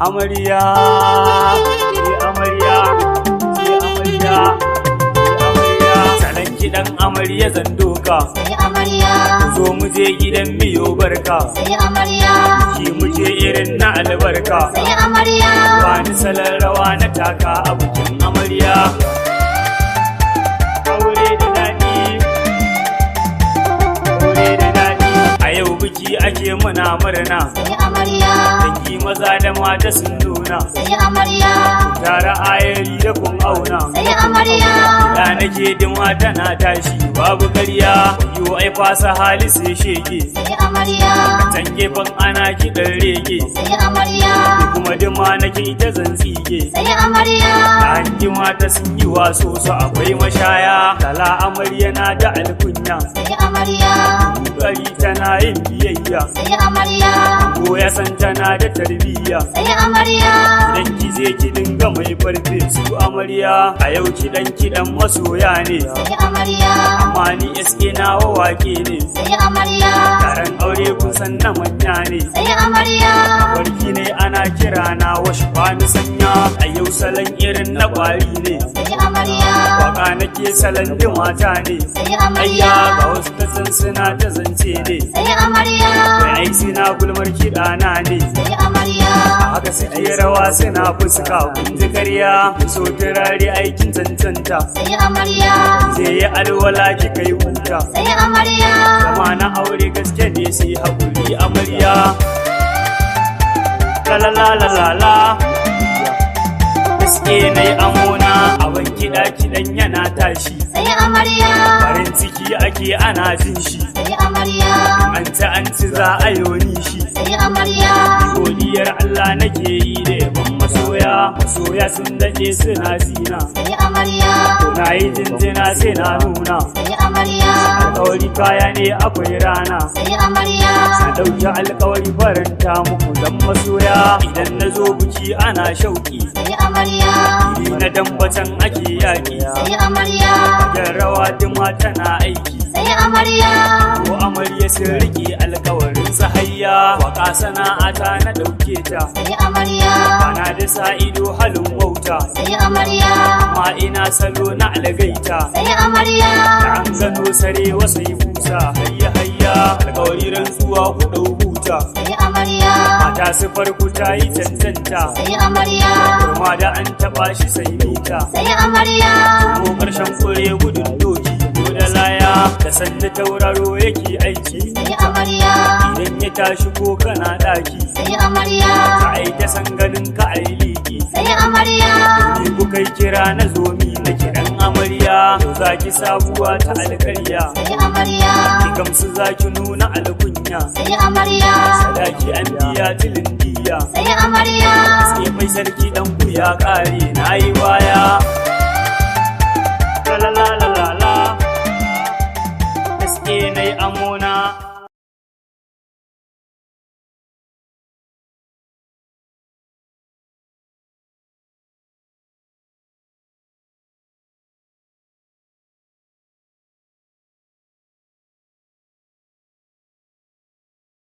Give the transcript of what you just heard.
amarya amarya amarya amarya salon kiɗan amarya zan doka sai amarya zo mu je gidan miyo barka sai amarya ki mu je irin na albarka sai amarya wani salon rawa na taka a bikin amarya aure da daɗi aure da daɗi a yau biki ake muna murna sai amarya dangi maza da mata sun nuna sai amarya tara ayari da kun auna sai amarya da nake dima tana tashi babu ƙarya yo ai fasa hali sai shege sai amarya can gefen ana kiɗan rege sai amarya kuma dima nake ita zan tsige sai amarya an ji mata sun yi waso su akwai mashaya tala amarya na da alkunya sai amarya ƙari tana yin biyayya sai amarya ko ya san tana da tarbiyya sai amarya dan ki je ki dinga mai farfe su amarya a yau kiɗan masoya ne sai amarya amma ni SK na wake ne sai amarya taron aure kun san na manya ne sai amarya warki ne ana kira na washi bani sanya a yau salon irin na kwari ne sai amarya waka nake salon mata ne sai ayya amarya ga wasu ta san suna ta zance ne sai amarya mai ai suna gulmar kiɗana ne sai amarya haka suke rawa suna fuska kun ji ƙarya so turare aikin cancanta sai amarya zai yi alwala ki kai huta sai amarya zama na aure gaske ne sai haƙuri amarya la la la la la gaske na yi amona abin kiɗan yana tashi sai amarya farin ciki ake ana jin shi sai amarya an ci za a yoni shi sai amarya godiyar Allah nake yi da yaban masoya sun daɗe suna zina sai amarya na yi jinjina sai na nuna sai amarya alkawari kaya ne akwai rana sai amarya na ɗauki alkawari faranta muku dan masoya idan na zo biki ana shauki sai amarya iri na dambatan ake yaƙi sai amarya wajen rawa duma tana aiki sai amarya ko amarya sun riƙe alkawarin sahayya waka sana'ata na ɗauke ta sai amarya ana da sa ido halin wauta sai amarya amma ina salo na algaita sai amarya da an gano sare wasa yi busa hayya hayya alkawari rantsuwa ku ɗau huta sai amarya mata su farko ta yi cancanta sai amarya kuma da an taɓa shi sai mita sai amarya ko ƙarshen kure gudun doki ko da laya da sanda tauraro yake aiki sai amarya idan ya tashi ko kana ɗaki sai amarya ka ai ta san ganin ka ai liki sai amarya ni ku kai kira na zomi na kiran amarya to zaki sabuwa ta alƙarya sai amarya ki gamsu zaki nuna alkunya sai amarya sadaki an biya tilin diya sai amarya sai mai sarki dan ku ya ƙare na yi baya